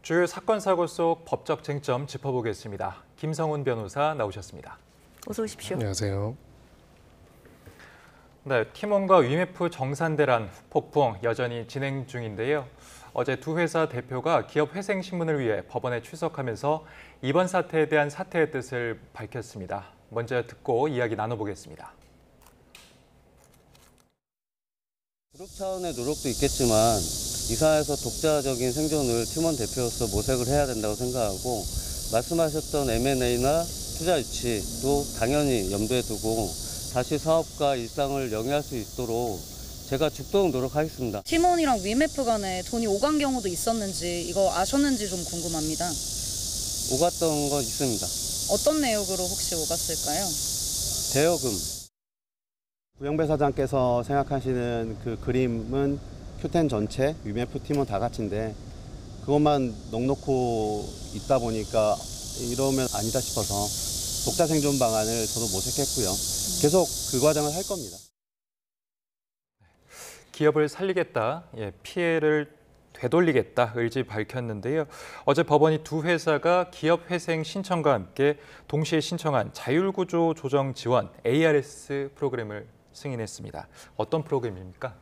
주요 사건 사고 속 법적 쟁점 짚어보겠습니다. 김성훈 변호사 나오셨습니다. 어서 오십시오. 안녕하세요. 네, 팀원과 위메프 정산대란 폭풍 여전히 진행 중인데요. 어제 두 회사 대표가 기업 회생 신문을 위해 법원에 출석하면서 이번 사태에 대한 사퇴의 뜻을 밝혔습니다. 먼저 듣고 이야기 나눠보겠습니다. 그룹 차원의 노력도 있겠지만 이사에서 독자적인 생존을 팀원 대표로서 모색을 해야 된다고 생각하고, 말씀하셨던 M&A나 투자 유치도 당연히 염두에 두고 다시 사업과 일상을 영위할 수 있도록 제가 죽도록 노력하겠습니다. 팀원이랑 위메프 간에 돈이 오간 경우도 있었는지 이거 아셨는지 좀 궁금합니다. 오갔던 건 있습니다. 어떤 내역으로 혹시 오갔을까요? 대여금. 구영배 사장께서 생각하시는 그 그림은 큐텐 전체, 위메프 팀원 다 같이인데 그것만 넉넉고 있다 보니까 이러면 아니다 싶어서 독자 생존 방안을 저도 모색했고요. 계속 그 과정을 할 겁니다. 기업을 살리겠다, 피해를 되돌리겠다 의지 밝혔는데요. 어제 법원이 두 회사가 기업 회생 신청과 함께 동시에 신청한 자율구조 조정 지원 ARS 프로그램을 승인했습니다. 어떤 프로그램입니까?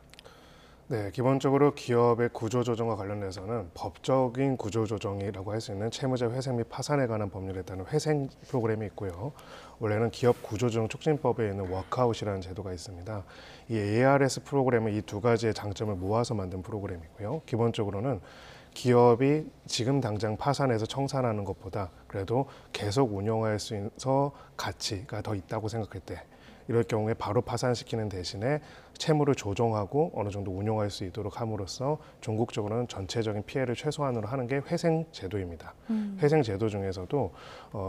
네, 기본적으로 기업의 구조조정과 관련해서는 법적인 구조조정이라고 할 수 있는 채무자 회생 및 파산에 관한 법률에 따른 회생 프로그램이 있고요. 원래는 기업 구조조정 촉진법에 있는 워크아웃이라는 제도가 있습니다. 이 ARS 프로그램은 이 두 가지의 장점을 모아서 만든 프로그램이고요. 기본적으로는 기업이 지금 당장 파산해서 청산하는 것보다 그래도 계속 운영할 수 있어서 가치가 더 있다고 생각할 때, 이럴 경우에 바로 파산시키는 대신에 채무를 조정하고 어느 정도 운용할 수 있도록 함으로써 종국적으로는 전체적인 피해를 최소한으로 하는 게 회생 제도입니다. 회생 제도 중에서도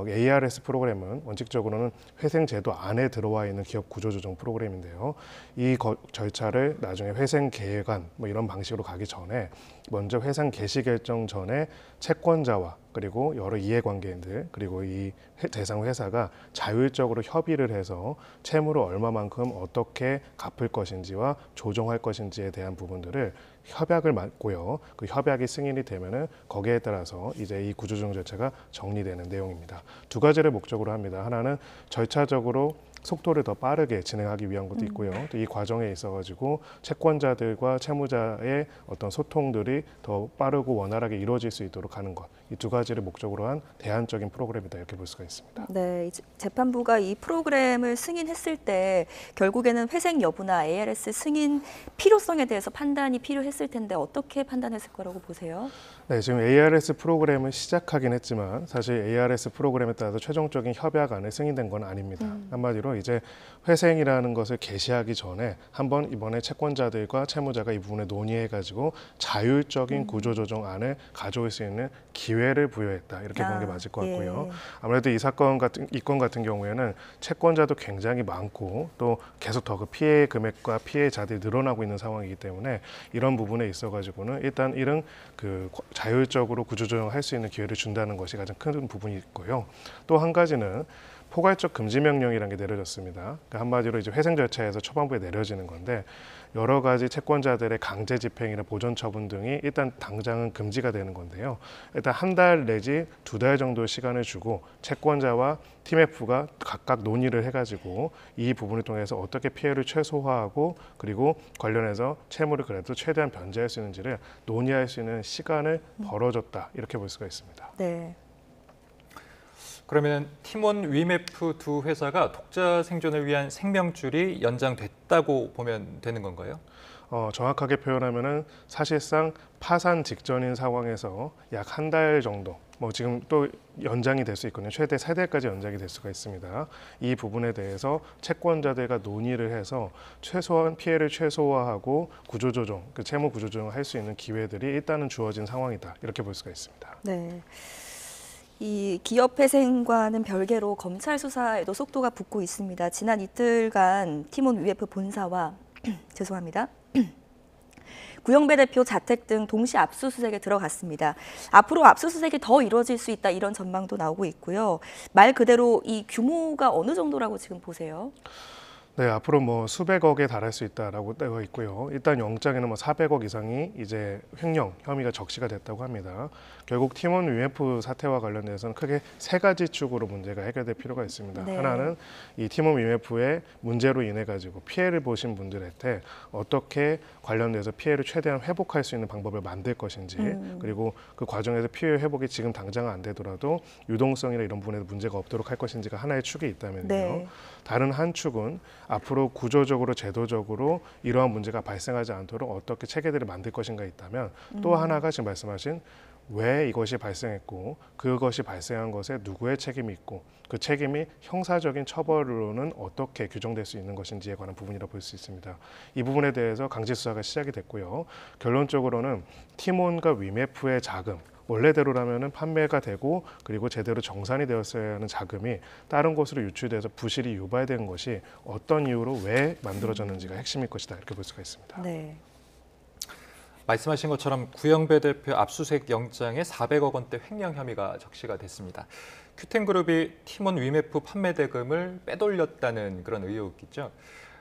ARS 프로그램은 원칙적으로는 회생 제도 안에 들어와 있는 기업 구조조정 프로그램인데요. 이 절차를 나중에 회생 계획안 이런 방식으로 가기 전에 먼저 회생 개시 결정 전에 채권자와 그리고 여러 이해관계인들 그리고 이 대상 회사가 자율적으로 협의를 해서 채무를 얼마만큼 어떻게 갚을 것인지와 조정할 것인지에 대한 부분들을 협약을 맺고요. 그 협약이 승인이 되면은 거기에 따라서 이제 이 구조조정 절차가 정리되는 내용입니다. 두 가지를 목적으로 합니다. 하나는 절차적으로 속도를 더 빠르게 진행하기 위한 것도 있고요. 또 이 과정에 있어가지고 채권자들과 채무자의 어떤 소통들이 더 빠르고 원활하게 이루어질 수 있도록 하는 것. 이 두 가지를 목적으로 한 대안적인 프로그램이다 이렇게 볼 수가 있습니다. 네, 재판부가 이 프로그램을 승인했을 때 결국에는 회생 여부나 ARS 승인 필요성에 대해서 판단이 필요했을 텐데 어떻게 판단했을 거라고 보세요? 네, 지금 ARS 프로그램을 시작하긴 했지만 사실 ARS 프로그램에 따라서 최종적인 협약안에 승인된 건 아닙니다. 한마디로 이제 회생이라는 것을 개시하기 전에 한번 이번에 채권자들과 채무자가 이 부분에 논의해가지고 자율적인 구조조정안을 가져올 수 있는 기회를 부여했다 이렇게 보는 게 맞을 것 같고요. 아무래도 이 건 같은 경우에는 채권자도 굉장히 많고 또 계속 더 그 피해 금액과 피해자들이 늘어나고 있는 상황이기 때문에 이런 부분에 있어가지고는 일단 이런 그 자율적으로 구조조정할 수 있는 기회를 준다는 것이 가장 큰 부분이 있고요. 또 한 가지는 포괄적 금지 명령이라는 게 내려졌습니다. 그러니까 한마디로 이제 회생 절차에서 초반부에 내려지는 건데 여러 가지 채권자들의 강제 집행이나 보전 처분 등이 일단 당장은 금지가 되는 건데요. 일단 한 달 내지 두 달 정도 시간을 주고 채권자와 팀F가 각각 논의를 해가지고 이 부분을 통해서 어떻게 피해를 최소화하고 그리고 관련해서 채무를 그래도 최대한 변제할 수 있는지를 논의할 수 있는 시간을 벌어줬다 이렇게 볼 수가 있습니다. 네. 그러면 팀원 위메프 두 회사가 독자 생존을 위한 생명줄이 연장됐다고 보면 되는 건가요? 정확하게 표현하면은 사실상 파산 직전인 상황에서 약 한 달 정도, 지금 또 연장이 될 수 있거든요. 최대 3달까지 연장이 될 수가 있습니다. 이 부분에 대해서 채권자들과 논의를 해서 최소한 피해를 최소화하고 구조조정, 그 채무 구조조정을 할 수 있는 기회들이 일단은 주어진 상황이다. 이렇게 볼 수가 있습니다. 네. 이 기업 회생과는 별개로 검찰 수사에도 속도가 붙고 있습니다. 지난 이틀간 팀원 위메프 본사와 죄송합니다. 구영배 대표 자택 등 동시 압수수색에 들어갔습니다. 앞으로 압수수색이 더 이루어질 수 있다 이런 전망도 나오고 있고요. 말 그대로 이 규모가 어느 정도라고 지금 보세요? 네, 앞으로 뭐 수백억에 달할 수 있다라고 되어 있고요. 일단 영장에는 뭐 400억 이상이 이제 횡령 혐의가 적시가 됐다고 합니다. 결국 팀원 위메프 사태와 관련돼서는 크게 세 가지 축으로 문제가 해결될 필요가 있습니다. 네. 하나는 이 팀원 위메프의 문제로 인해 가지고 피해를 보신 분들한테 어떻게 관련돼서 피해를 최대한 회복할 수 있는 방법을 만들 것인지, 그리고 그 과정에서 피해 회복이 지금 당장 안 되더라도 유동성이나 이런 부분에서 문제가 없도록 할 것인지가 하나의 축이 있다면요. 네. 다른 한 축은 앞으로 구조적으로 제도적으로 이러한 문제가 발생하지 않도록 어떻게 체계들을 만들 것인가 있다면, 또 하나가 지금 말씀하신 왜 이것이 발생했고 그것이 발생한 것에 누구의 책임이 있고 그 책임이 형사적인 처벌로는 어떻게 규정될 수 있는 것인지에 관한 부분이라고 볼 수 있습니다. 이 부분에 대해서 강제 수사가 시작이 됐고요. 결론적으로는 팀원과 위메프의 자금, 원래대로라면은 판매가 되고 그리고 제대로 정산이 되었어야 하는 자금이 다른 곳으로 유출돼서 부실이 유발된 것이 어떤 이유로 왜 만들어졌는지가 핵심일 것이다, 이렇게 볼 수가 있습니다. 네. 말씀하신 것처럼 구영배 대표 압수수색 영장에 400억 원대 횡령 혐의가 적시가 됐습니다. 큐텐그룹이 팀원 위메프 판매 대금을 빼돌렸다는 그런 의혹이죠.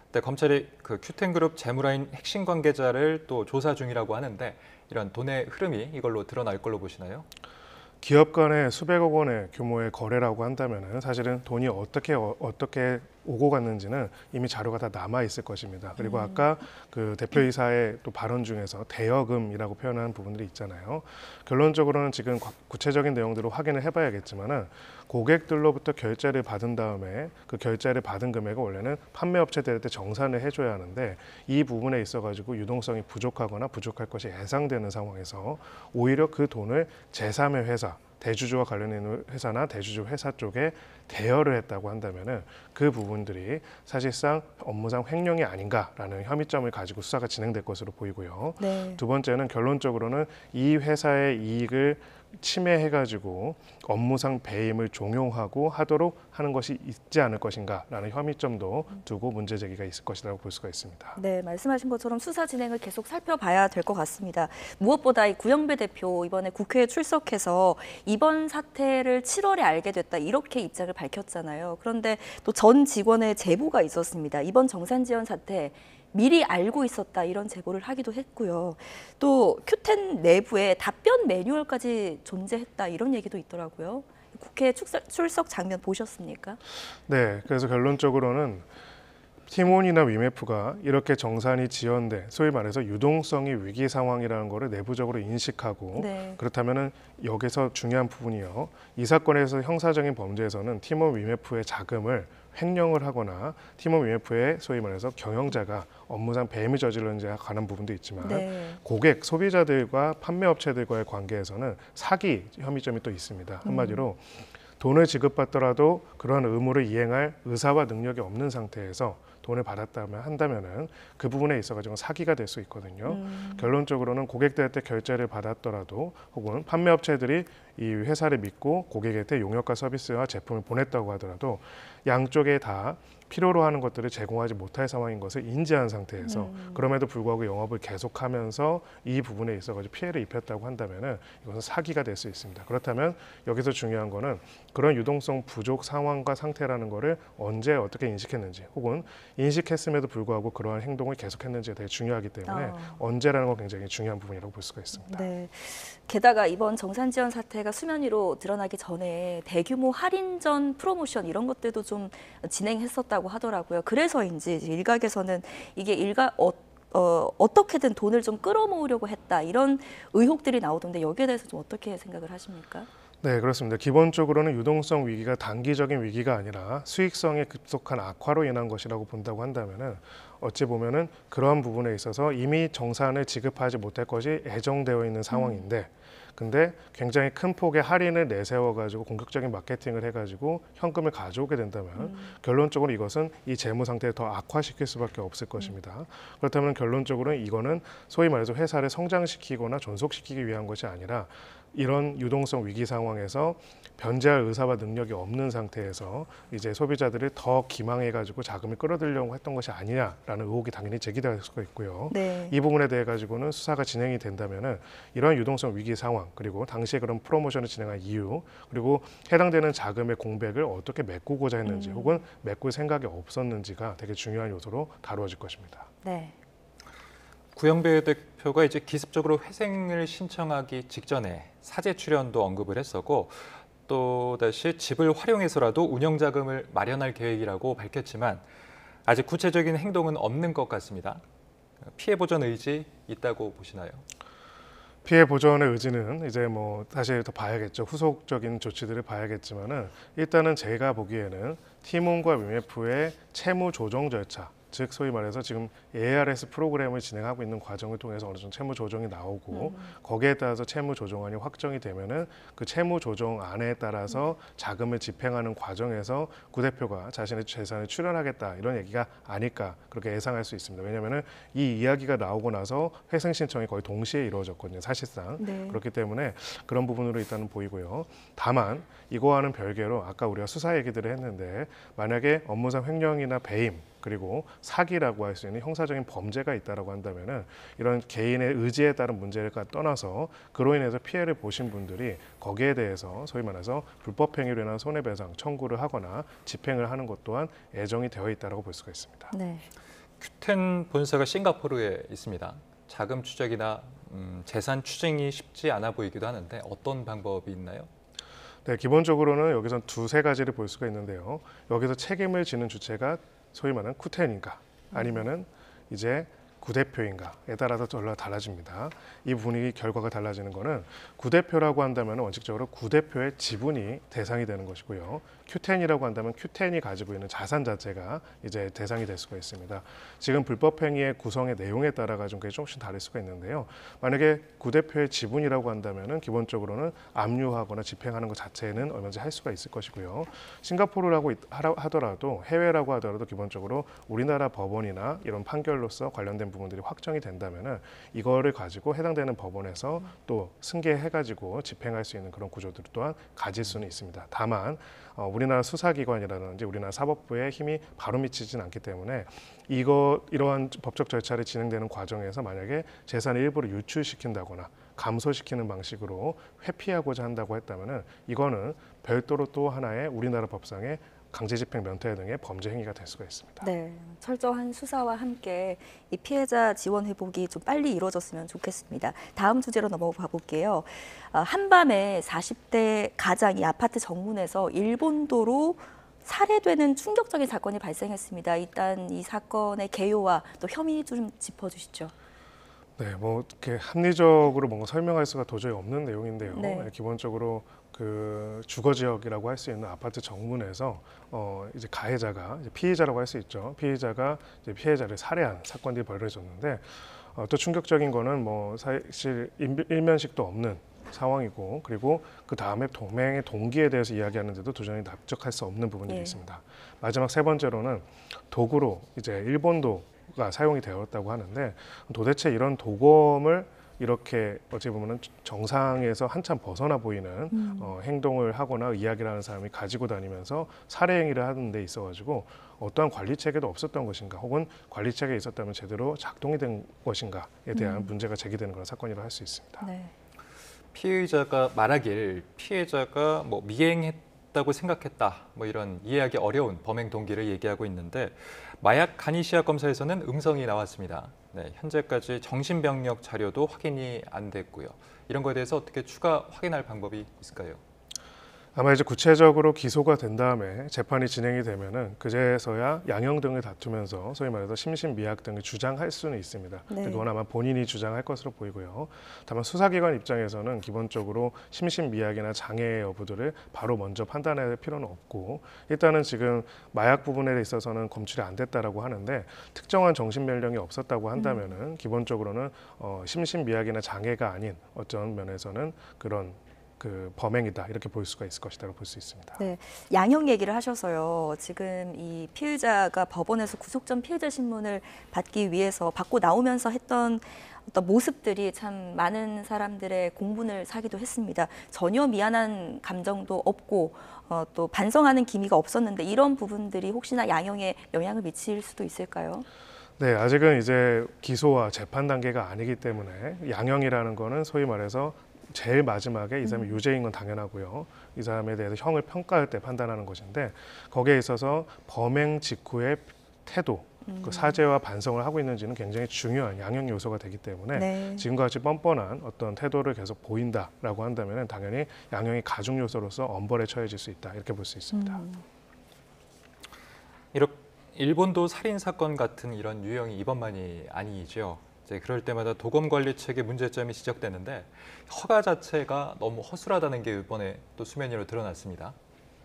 근데 검찰이 그 큐텐그룹 재무라인 핵심 관계자를 또 조사 중이라고 하는데, 이런 돈의 흐름이 이걸로 드러날 걸로 보시나요? 기업 간의 수백억 원의 규모의 거래라고 한다면은 사실은 돈이 어떻게 오고 갔는지는 이미 자료가 다 남아 있을 것입니다. 그리고 아까 그 대표이사의 또 발언 중에서 대여금이라고 표현하는 부분들이 있잖아요. 결론적으로는 지금 구체적인 내용들을 확인을 해봐야겠지만은 고객들로부터 결제를 받은 다음에 그 결제를 받은 금액을 원래는 판매업체들한테 정산을 해줘야 하는데, 이 부분에 있어가지고 유동성이 부족하거나 부족할 것이 예상되는 상황에서 오히려 그 돈을 제3의 회사, 대주주와 관련 있는 회사나 대주주 회사 쪽에 대여를 했다고 한다면은 그 부분들이 사실상 업무상 횡령이 아닌가라는 혐의점을 가지고 수사가 진행될 것으로 보이고요. 네. 두 번째는 결론적으로는 이 회사의 이익을 침해해가지고 업무상 배임을 종용하고 하도록 하는 것이 있지 않을 것인가라는 혐의점도 두고 문제 제기가 있을 것이라고 볼 수가 있습니다. 네, 말씀하신 것처럼 수사 진행을 계속 살펴봐야 될 것 같습니다. 무엇보다 이 구영배 대표 이번에 국회에 출석해서 이번 사태를 7월에 알게 됐다, 이렇게 입장을 밝혔잖아요. 그런데 또 전 직원의 제보가 있었습니다. 이번 정산 지원 사태 미리 알고 있었다, 이런 제보를 하기도 했고요. 또 큐텐 내부에 답변 매뉴얼까지 존재했다, 이런 얘기도 있더라고요. 국회 출석 장면 보셨습니까? 네, 그래서 결론적으로는 팀원이나 위메프가 이렇게 정산이 지연돼 소위 말해서 유동성이 위기 상황이라는 것을 내부적으로 인식하고, 네. 그렇다면은 여기서 중요한 부분이요. 이 사건에서 형사적인 범죄에서는 팀원 위메프의 자금을 횡령을 하거나 팀원 위메프의 소위 말해서 경영자가 업무상 배임을 저질렀는지에 관한 부분도 있지만, 네. 고객, 소비자들과 판매업체들과의 관계에서는 사기 혐의점이 또 있습니다. 한마디로 돈을 지급받더라도 그러한 의무를 이행할 의사와 능력이 없는 상태에서 돈을 한다면은 그 부분에 있어가지고 사기가 될 수 있거든요. 결론적으로는 고객들한테 결제를 받았더라도 혹은 판매업체들이 이 회사를 믿고 고객한테 용역과 서비스와 제품을 보냈다고 하더라도 양쪽에 다 필요로 하는 것들을 제공하지 못할 상황인 것을 인지한 상태에서 그럼에도 불구하고 영업을 계속하면서 이 부분에 있어가지고 피해를 입혔다고 한다면은 이것은 사기가 될 수 있습니다. 그렇다면 여기서 중요한 거는 그런 유동성 부족 상황과 상태라는 거를 언제 어떻게 인식했는지, 혹은 인식했음에도 불구하고 그러한 행동을 계속했는지가 되게 중요하기 때문에 언제라는 건 굉장히 중요한 부분이라고 볼 수가 있습니다. 네. 게다가 이번 정산 지원 사태가 수면 위로 드러나기 전에 대규모 할인전 프로모션 이런 것들도 좀 진행했었다고 하더라고요. 그래서인지 일각에서는 이게 어떻게든 돈을 좀 끌어모으려고 했다, 이런 의혹들이 나오던데, 여기에 대해서 좀 어떻게 생각을 하십니까? 네, 그렇습니다. 기본적으로는 유동성 위기가 단기적인 위기가 아니라 수익성의 급속한 악화로 인한 것이라고 본다고 한다면은, 어찌 보면은 그러한 부분에 있어서 이미 정산을 지급하지 못할 것이 예정되어 있는 상황인데, 근데 굉장히 큰 폭의 할인을 내세워가지고 공격적인 마케팅을 해가지고 현금을 가져오게 된다면 결론적으로 이것은 이 재무 상태를 더 악화시킬 수밖에 없을 것입니다. 그렇다면 결론적으로는 이거는 소위 말해서 회사를 성장시키거나 존속시키기 위한 것이 아니라 이런 유동성 위기 상황에서 변제할 의사와 능력이 없는 상태에서 이제 소비자들이 더 기망해가지고 자금을 끌어들이려고 했던 것이 아니냐라는 의혹이 당연히 제기될 수가 있고요. 네. 이 부분에 대해 가지고는 수사가 진행이 된다면은 이러한 유동성 위기 상황 그리고 당시에 그런 프로모션을 진행한 이유 그리고 해당되는 자금의 공백을 어떻게 메꾸고자 했는지 혹은 메꿀 생각이 없었는지가 되게 중요한 요소로 다루어질 것입니다. 네. 구영배 대표가 이제 기습적으로 회생을 신청하기 직전에 사재 출연도 언급을 했었고 또 다시 집을 활용해서라도 운영 자금을 마련할 계획이라고 밝혔지만 아직 구체적인 행동은 없는 것 같습니다. 피해 보전 의지 있다고 보시나요? 피해 보전의 의지는 이제 뭐 다시 더 봐야겠죠. 후속적인 조치들을 봐야겠지만은 일단은 제가 보기에는 티몬과 위메프의 채무 조정 절차, 즉 소위 말해서 지금 ARS 프로그램을 진행하고 있는 과정을 통해서 어느 정도 채무 조정이 나오고 거기에 따라서 채무 조정안이 확정이 되면은 그 채무 조정안에 따라서 자금을 집행하는 과정에서 구 대표가 자신의 재산을 출연하겠다 이런 얘기가 아닐까 그렇게 예상할 수 있습니다. 왜냐하면은 이 이야기가 나오고 나서 회생 신청이 거의 동시에 이루어졌거든요. 사실상 네. 그렇기 때문에 그런 부분으로 일단은 보이고요. 다만 이거와는 별개로 아까 우리가 수사 얘기들을 했는데 만약에 업무상 횡령이나 배임 그리고 사기라고 할 수 있는 형사적인 범죄가 있다라고 한다면은 이런 개인의 의지에 따른 문제를 떠나서 그로 인해서 피해를 보신 분들이 거기에 대해서 소위 말해서 불법 행위로 인한 손해배상 청구를 하거나 집행을 하는 것 또한 예정이 되어 있다라고 볼 수가 있습니다. 네. 큐텐 본사가 싱가포르에 있습니다. 자금 추적이나 재산 추징이 쉽지 않아 보이기도 하는데 어떤 방법이 있나요? 네, 기본적으로는 여기서 두세 가지를 볼 수가 있는데요. 여기서 책임을 지는 주체가 소위 말하는 쿠텐인가 아니면은 이제 구 대표인가에 따라서 전혀 달라집니다. 이 분위기 결과가 달라지는 거는 구 대표라고 한다면 원칙적으로 구 대표의 지분이 대상이 되는 것이고요. 큐텐이라고 한다면 큐텐이 가지고 있는 자산 자체가 이제 대상이 될 수가 있습니다. 지금 불법 행위의 구성의 내용에 따라가 좀 그게 조금씩 다를 수가 있는데요. 만약에 구 대표의 지분이라고 한다면은 기본적으로는 압류하거나 집행하는 것 자체는 얼마든지 할 수가 있을 것이고요. 싱가포르라고 하더라도 해외라고 하더라도 기본적으로 우리나라 법원이나 이런 판결로서 관련된 부분들이 확정이 된다면은 이거를 가지고 해당되는 법원에서 또 승계해가지고 집행할 수 있는 그런 구조들 또한 가질 수는 있습니다. 다만 우리나라 수사기관이라든지 우리나라 사법부의 힘이 바로 미치진 않기 때문에 이러한 법적 절차를 진행되는 과정에서 만약에 재산의 일부를 유출시킨다거나 감소시키는 방식으로 회피하고자 한다고 했다면은 이거는 별도로 또 하나의 우리나라 법상의 강제집행 면퇴 등의 범죄 행위가 될 수가 있습니다. 네, 철저한 수사와 함께 이 피해자 지원 회복이 좀 빨리 이루어졌으면 좋겠습니다. 다음 주제로 넘어가 볼게요. 한밤에 40대 가장이 아파트 정문에서 일본도로 살해되는 충격적인 사건이 발생했습니다. 일단 이 사건의 개요와 또 혐의 좀 짚어주시죠. 네, 뭐 이렇게 합리적으로 뭔가 설명할 수가 도저히 없는 내용인데요. 네. 기본적으로 그 주거 지역이라고 할 수 있는 아파트 정문에서 이제 가해자가 이제 피의자라고 할 수 있죠. 피의자가 이제 피해자를 살해한 사건들이 벌어졌는데 또 충격적인 거는 뭐 사실 일면식도 없는 상황이고 그리고 그 다음에 동맹의 동기에 대해서 이야기하는데도 도저히 납득할 수 없는 부분들이 예. 있습니다. 마지막 세 번째로는 도구로 이제 일본도가 사용이 되었다고 하는데 도대체 이런 도검을 이렇게 어찌 보면은 정상에서 한참 벗어나 보이는 행동을 하거나 이야기를 하는 사람이 가지고 다니면서 살해 행위를 하는 데 있어가지고 어떠한 관리 체계도 없었던 것인가 혹은 관리 체계에 있었다면 제대로 작동이 된 것인가에 대한 문제가 제기되는 그런 사건이라 할 수 있습니다. 네. 피의자가 말하길 피해자가 뭐 미행했다고 생각했다 뭐 이런 이해하기 어려운 범행 동기를 얘기하고 있는데 마약 간이시약 검사에서는 음성이 나왔습니다. 네, 현재까지 정신병력 자료도 확인이 안 됐고요. 이런 거에 대해서 어떻게 추가 확인할 방법이 있을까요? 아마 이제 구체적으로 기소가 된 다음에 재판이 진행이 되면은 그제서야 양형 등을 다투면서 소위 말해서 심신미약 등을 주장할 수는 있습니다. 네. 그건 아마 본인이 주장할 것으로 보이고요. 다만 수사기관 입장에서는 기본적으로 심신미약이나 장애 여부들을 바로 먼저 판단할 필요는 없고 일단은 지금 마약 부분에 있어서는 검출이 안 됐다라고 하는데 특정한 정신면령이 없었다고 한다면은 기본적으로는 심신미약이나 장애가 아닌 어떤 면에서는 그런 그 범행이다 이렇게 볼 수가 있을 것이라고 볼 수 있습니다. 네, 양형 얘기를 하셔서요. 지금 이 피해자가 법원에서 구속 전 피해자 신문을 받기 위해서 받고 나오면서 했던 어떤 모습들이 참 많은 사람들의 공분을 사기도 했습니다. 전혀 미안한 감정도 없고 또 반성하는 기미가 없었는데 이런 부분들이 혹시나 양형에 영향을 미칠 수도 있을까요? 네, 아직은 이제 기소와 재판 단계가 아니기 때문에 양형이라는 거는 소위 말해서 제일 마지막에 이 사람이 유죄인 건 당연하고요. 이 사람에 대해서 형을 평가할 때 판단하는 것인데 거기에 있어서 범행 직후의 태도, 그 사죄와 반성을 하고 있는지는 굉장히 중요한 양형 요소가 되기 때문에 네. 지금과 같이 뻔뻔한 어떤 태도를 계속 보인다라고 한다면 당연히 양형이 가중 요소로서 엄벌에 처해질 수 있다 이렇게 볼 수 있습니다. 이렇게 일본도 살인 사건 같은 이런 유형이 이번만이 아니죠. 이제 그럴 때마다 도검 관리 체계 문제점이 지적되는데 허가 자체가 너무 허술하다는 게 이번에 또 수면 위로 드러났습니다.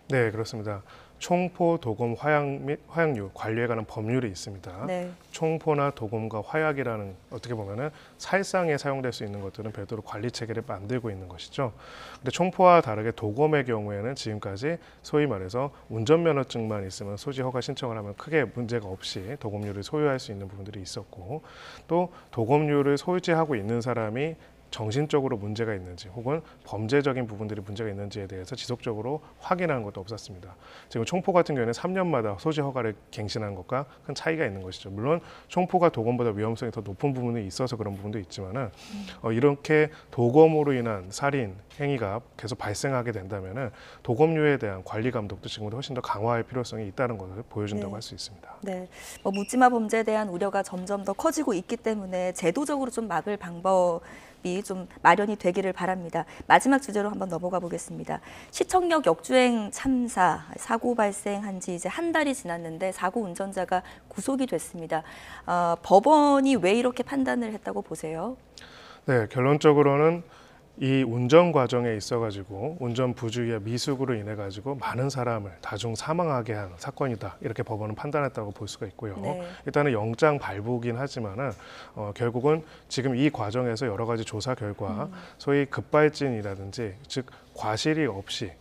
네, 그렇습니다. 총포, 도검, 화약 및 화약류 관리에 관한 법률이 있습니다. 네. 총포나 도검과 화약이라는 어떻게 보면은 살상에 사용될 수 있는 것들은 별도로 관리 체계를 만들고 있는 것이죠. 근데 총포와 다르게 도검의 경우에는 지금까지 소위 말해서 운전면허증만 있으면 소지 허가 신청을 하면 크게 문제가 없이 도검류를 소유할 수 있는 부분들이 있었고 또 도검류를 소유하고 있는 사람이 정신적으로 문제가 있는지 혹은 범죄적인 부분들이 문제가 있는지에 대해서 지속적으로 확인하는 것도 없었습니다. 지금 총포 같은 경우에는 3년마다 소지 허가를 갱신하는 것과 큰 차이가 있는 것이죠. 물론 총포가 도검보다 위험성이 더 높은 부분이 있어서 그런 부분도 있지만은 이렇게 도검으로 인한 살인 행위가 계속 발생하게 된다면은 도검류에 대한 관리 감독도 지금보다 훨씬 더 강화할 필요성이 있다는 것을 보여준다고 네. 할 수 있습니다. 네, 묻지마 범죄에 대한 우려가 점점 더 커지고 있기 때문에 제도적으로 좀 막을 방법이 좀 마련이 되기를 바랍니다. 마지막 주제로 한번 넘어가 보겠습니다. 시청역 역주행 참사 사고 발생한 지 이제 한 달이 지났는데 사고 운전자가 구속이 됐습니다. 법원이 왜 이렇게 판단을 했다고 보세요? 네, 결론적으로는 이 운전 과정에 있어가지고 운전 부주의와 미숙으로 인해가지고 많은 사람을 다중 사망하게 한 사건이다 이렇게 법원은 판단했다고 볼 수가 있고요. 네. 일단은 영장 발부긴 하지만은 결국은 지금 이 과정에서 여러 가지 조사 결과 소위 급발진이라든지 즉 과실이 없이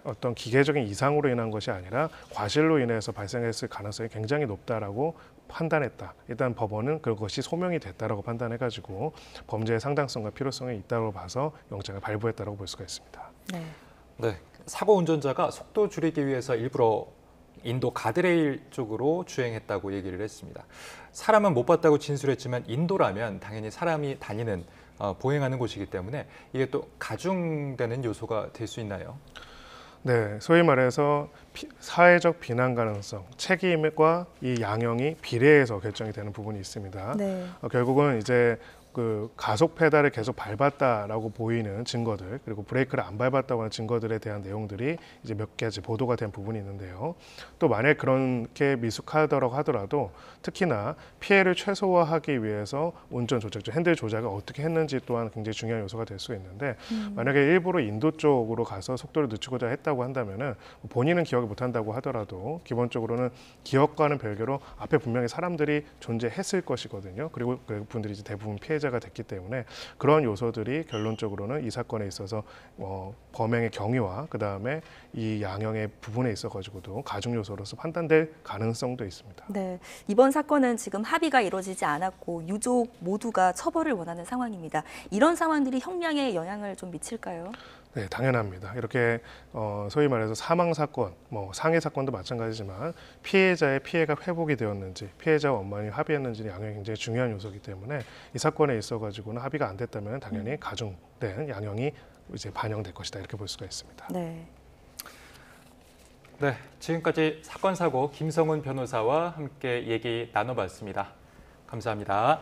어떤 기계적인 이상으로 인한 것이 아니라 과실로 인해서 발생했을 가능성이 굉장히 높다라고 판단했다. 일단 법원은 그것이 소명이 됐다라고 판단해가지고 범죄의 상당성과 필요성이 있다고 봐서 영장을 발부했다고 볼 수가 있습니다. 네. 네, 사고 운전자가 속도 줄이기 위해서 일부러 인도 가드레일 쪽으로 주행했다고 얘기를 했습니다. 사람은 못 봤다고 진술했지만 인도라면 당연히 사람이 다니는 보행하는 곳이기 때문에 이게 또 가중되는 요소가 될 수 있나요? 네, 소위 말해서 사회적 비난 가능성, 책임과 이 양형이 비례해서 결정이 되는 부분이 있습니다. 네. 결국은 이제 그 가속 페달을 계속 밟았다라고 보이는 증거들 그리고 브레이크를 안 밟았다고 하는 증거들에 대한 내용들이 이제 몇 가지 보도가 된 부분이 있는데요. 또 만약 그렇게 미숙하더라고 하더라도 특히나 피해를 최소화하기 위해서 운전 조작, 핸들 조작을 어떻게 했는지 또한 굉장히 중요한 요소가 될 수가 있는데 만약에 일부러 인도 쪽으로 가서 속도를 늦추고자 했다고 한다면은 본인은 기억을 못한다고 하더라도 기본적으로는 기억과는 별개로 앞에 분명히 사람들이 존재했을 것이거든요. 그리고 그 분들이 이제 대부분 피해자가 됐기 때문에 그런 요소들이 결론적으로는 이 사건에 있어서 범행의 경위와 그 다음에 이 양형의 부분에 있어가지고도 가중 요소로서 판단될 가능성도 있습니다. 네, 이번 사건은 지금 합의가 이루어지지 않았고 유족 모두가 처벌을 원하는 상황입니다. 이런 상황들이 형량에 영향을 좀 미칠까요? 네, 당연합니다. 이렇게 소위 말해서 사망 사건, 상해 사건도 마찬가지지만 피해자의 피해가 회복이 되었는지, 피해자와 원만히 합의했는지 양형이 굉장히 중요한 요소이기 때문에 이 사건에 있어가지고는 합의가 안 됐다면 당연히 가중된 양형이 이제 반영될 것이다 이렇게 볼 수가 있습니다. 네. 네, 지금까지 사건 사고 김성훈 변호사와 함께 얘기 나눠봤습니다. 감사합니다.